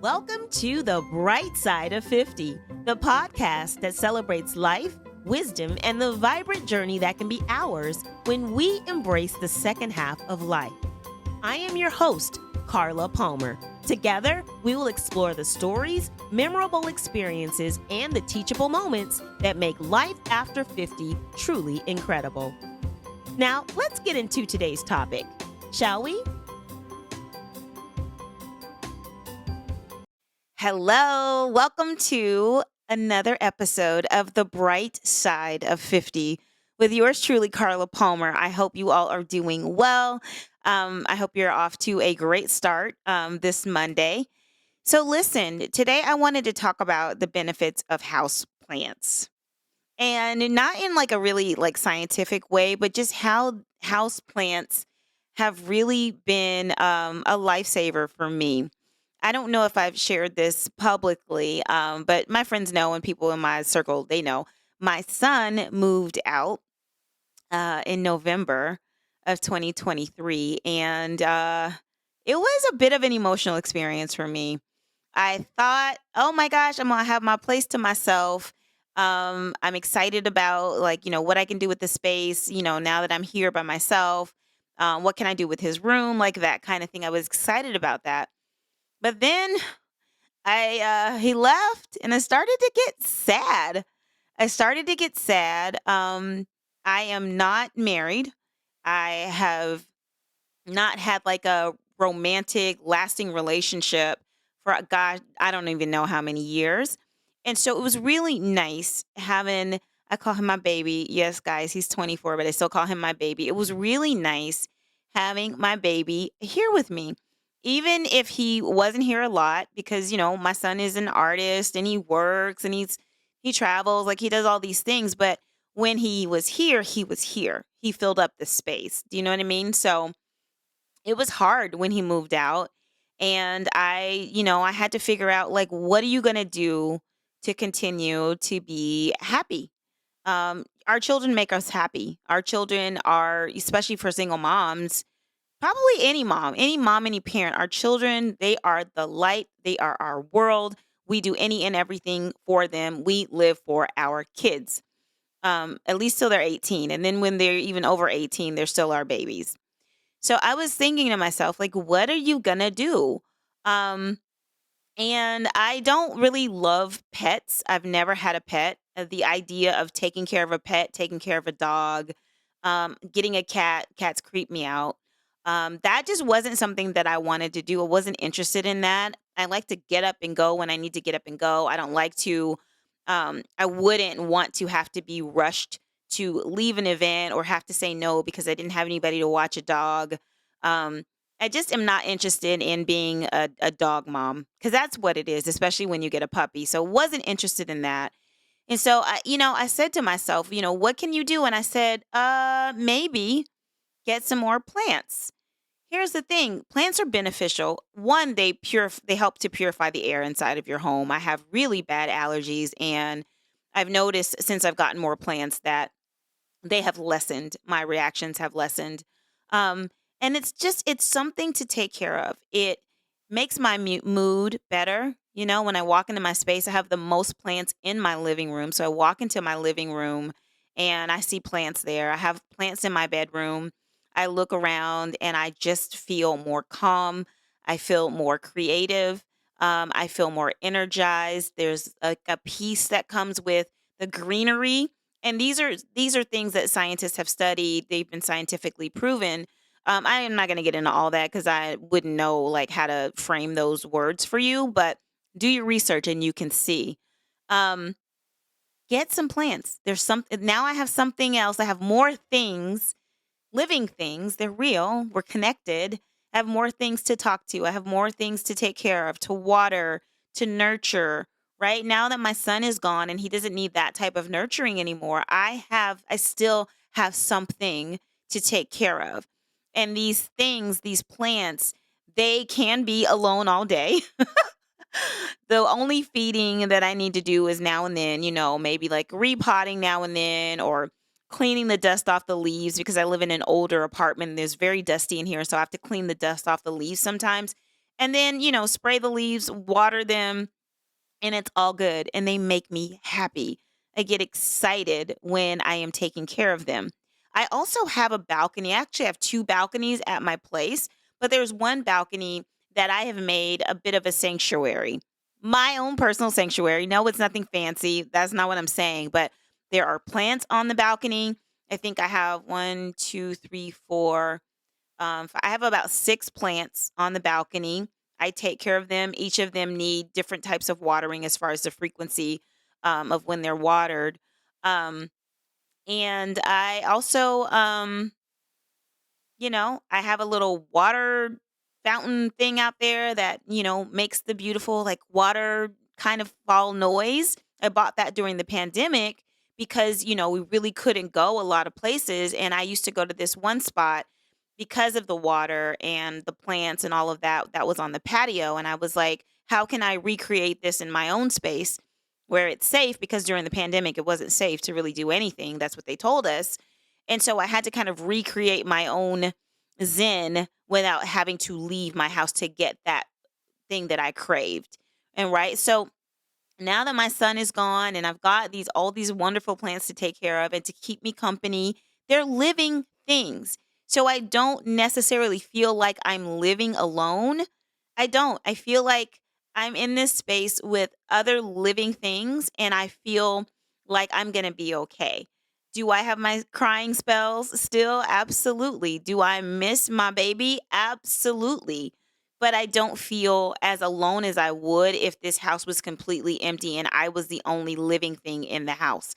Welcome to The Bright Side of 50, the podcast that celebrates life, wisdom, and the vibrant journey that can be ours when we embrace the second half of life. I am your host, Carla Palmer. Together, we will explore the stories, memorable experiences, and the teachable moments that make life after 50 truly incredible. Now, let's get into today's topic, shall we? Hello, welcome to another episode of The Bright Side of 50 with yours truly, Carla Palmer. I hope you all are doing well. I hope you're off to a great start this Monday. So listen, today I wanted to talk about the benefits of house plants. And not in like a really like scientific way, but just how house plants have really been a lifesaver for me. I don't know if I've shared this publicly, but my friends know and people in my circle, they know. My son moved out in November of 2023, and it was a bit of an emotional experience for me. I thought, oh my gosh, I'm gonna have my place to myself. I'm excited about what I can do with the space, now that I'm here by myself. What can I do with his room? Like that kind of thing. I was excited about that. But then I he left and I started to get sad. I started to get sad. I am not married. I have not had like a romantic, lasting relationship for God, I don't even know how many years. And so it was really nice having, I call him my baby. Yes, guys, he's 24, but I still call him my baby. It was really nice having my baby here with me. Even if he wasn't here a lot, because, my son is an artist and he works and he travels, like he does all these things. But when he was here, he was here. He filled up the space. Do you know what I mean? So it was hard when he moved out. And I had to figure out like, what are you going to do to continue to be happy? Our children make us happy. Our children are, especially for single moms, probably any mom, any parent, our children, they are the light. They are our world. We do any and everything for them. We live for our kids, at least till they're 18. And then when they're even over 18, they're still our babies. So I was thinking to myself, like, what are you gonna do? Um, and I don't really love pets. I've never had a pet. The idea of taking care of a pet, taking care of a dog, getting a cat, cats creep me out. That just wasn't something that I wanted to do. I wasn't interested in that. I like to get up and go when I need to get up and go. I don't like to, I wouldn't want to have to be rushed to leave an event or have to say no because I didn't have anybody to watch a dog. Um, I just am not interested in being a dog mom because that's what it is, especially when you get a puppy. So wasn't interested in that. And so I said to myself, what can you do? And I said, maybe get some more plants. Here's the thing, plants are beneficial. One, they help to purify the air inside of your home. I have really bad allergies and I've noticed since I've gotten more plants that they have lessened. My reactions have lessened. Um, and it's something to take care of. It makes my mood better. When I walk into my space, I have the most plants in my living room. So I walk into my living room and I see plants there. I have plants in my bedroom. I look around and I just feel more calm. I feel more creative. I feel more energized. There's a peace that comes with the greenery, and these are things that scientists have studied. They've been scientifically proven. I am not going to get into all that because I wouldn't know like how to frame those words for you. But do your research and you can see. Um, get some plants. There's some now. I have something else. I have more things, living things. They're real. We're connected. I have more things to talk to. I have more things to take care of, to water, to nurture. Right now that my son is gone and he doesn't need that type of nurturing anymore, I still have something to take care of. And these things, these plants, they can be alone all day. The only feeding that I need to do is now and then, maybe like repotting now and then or cleaning the dust off the leaves because I live in an older apartment and it's very dusty in here. So I have to clean the dust off the leaves sometimes. And then, spray the leaves, water them, and it's all good. And they make me happy. I get excited when I am taking care of them. I also have a balcony. I actually have two balconies at my place, but there's one balcony that I have made a bit of a sanctuary. My own personal sanctuary. No, it's nothing fancy. That's not what I'm saying, but there are plants on the balcony. I think I have one, two, three, four. I have about six plants on the balcony. I take care of them. Each of them need different types of watering as far as the frequency of when they're watered. Um, and I also, I have a little water fountain thing out there that, makes the beautiful like water kind of fall noise. I bought that during the pandemic because, we really couldn't go a lot of places. And I used to go to this one spot because of the water and the plants and all of that was on the patio. And I was like, how can I recreate this in my own space where it's safe? Because during the pandemic, it wasn't safe to really do anything. That's what they told us. And so I had to kind of recreate my own zen without having to leave my house to get that thing that I craved. And right. So now that my son is gone and I've got all these wonderful plants to take care of and to keep me company, they're living things. So I don't necessarily feel like I'm living alone. I don't. I feel like I'm in this space with other living things and I feel like I'm going to be okay. Do I have my crying spells still? Absolutely. Do I miss my baby? Absolutely. But I don't feel as alone as I would if this house was completely empty and I was the only living thing in the house.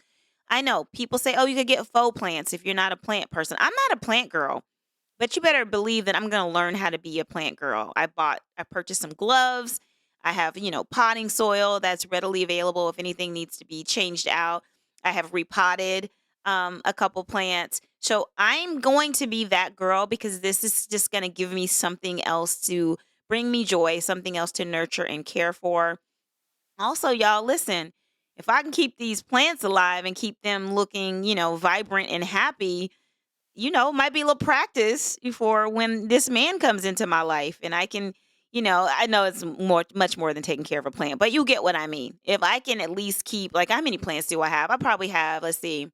I know people say, oh, you could get faux plants if you're not a plant person. I'm not a plant girl. But you better believe that I'm going to learn how to be a plant girl. I purchased some gloves. I have, potting soil that's readily available if anything needs to be changed out. I have repotted a couple plants. So I'm going to be that girl because this is just going to give me something else to bring me joy, something else to nurture and care for. Also, y'all, listen, if I can keep these plants alive and keep them looking, vibrant and happy, might be a little practice for when this man comes into my life and I can, I know it's much more than taking care of a plant, but you get what I mean. If I can at least keep, like, how many plants do I have? I probably have, let's see,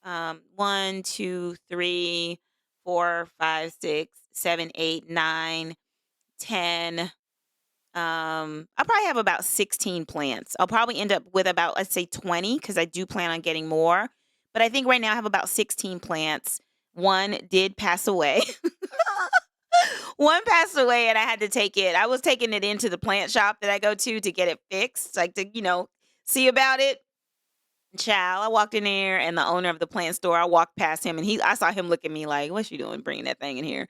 1, 2, 3, 4, 5, 6, 7, 8, 9, 10. I probably have about 16 plants. I'll probably end up with about, let's say 20 because I do plan on getting more. But I think right now I have about 16 plants. One did pass away. One passed away and I had to take it. I was taking it into the plant shop that I go to get it fixed, like to, see about it. Child, I walked in there and the owner of the plant store, I walked past him and I saw him look at me like, what's you doing bringing that thing in here?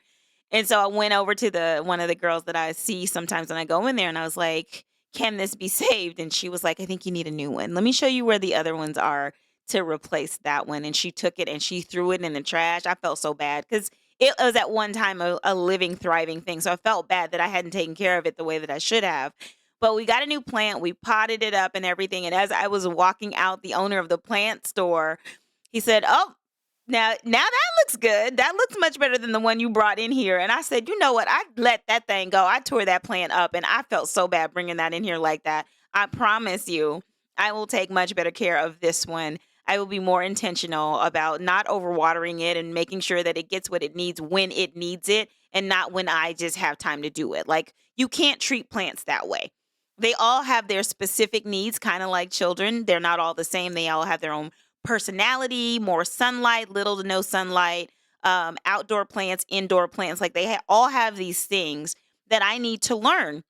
And so I went over to one of the girls that I see sometimes when I go in there and I was like, can this be saved? And she was like, I think you need a new one. Let me show you where the other ones are to replace that one. And she took it and she threw it in the trash. I felt so bad because it was at one time a living, thriving thing. So I felt bad that I hadn't taken care of it the way that I should have. But we got a new plant. We potted it up and everything. And as I was walking out, the owner of the plant store, he said, oh, now that looks good. That looks much better than the one you brought in here. And I said, you know what? I let that thing go. I tore that plant up and I felt so bad bringing that in here like that. I promise you, I will take much better care of this one. I will be more intentional about not overwatering it and making sure that it gets what it needs when it needs it and not when I just have time to do it. Like, you can't treat plants that way. They all have their specific needs, kind of like children. They're not all the same. They all have their own personality, more sunlight, little to no sunlight, outdoor plants, indoor plants. Like, they all have these things that I need to learn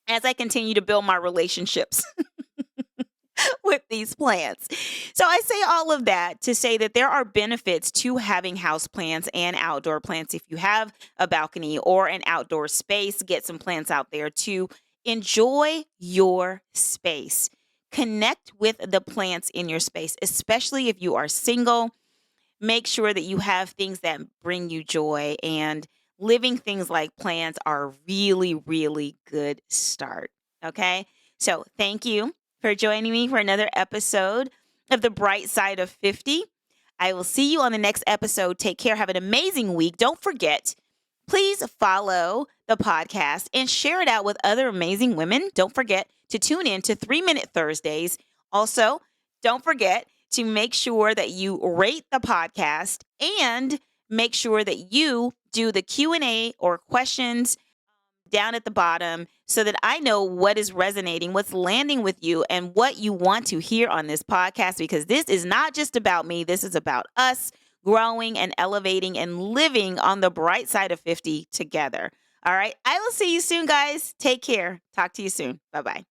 as I continue to build my relationships with these plants. So I say all of that to say that there are benefits to having house plants and outdoor plants. If you have a balcony or an outdoor space, get some plants out there to enjoy your space. Connect with the plants in your space, especially if you are single. Make sure that you have things that bring you joy, and living things like plants are a really, really good start. Okay. So thank you for joining me for another episode of The Bright Side of 50. I will see you on the next episode. Take care. Have an amazing week. Don't forget Please follow the podcast and share it out with other amazing women. Don't forget to tune in to 3 Minute Thursdays. Also, don't forget to make sure that you rate the podcast and make sure that you do the Q&A or questions down at the bottom so that I know what is resonating, what's landing with you, and what you want to hear on this podcast, because this is not just about me. This is about us growing and elevating and living on the bright side of 50 together. All right. I will see you soon, guys. Take care. Talk to you soon. Bye bye.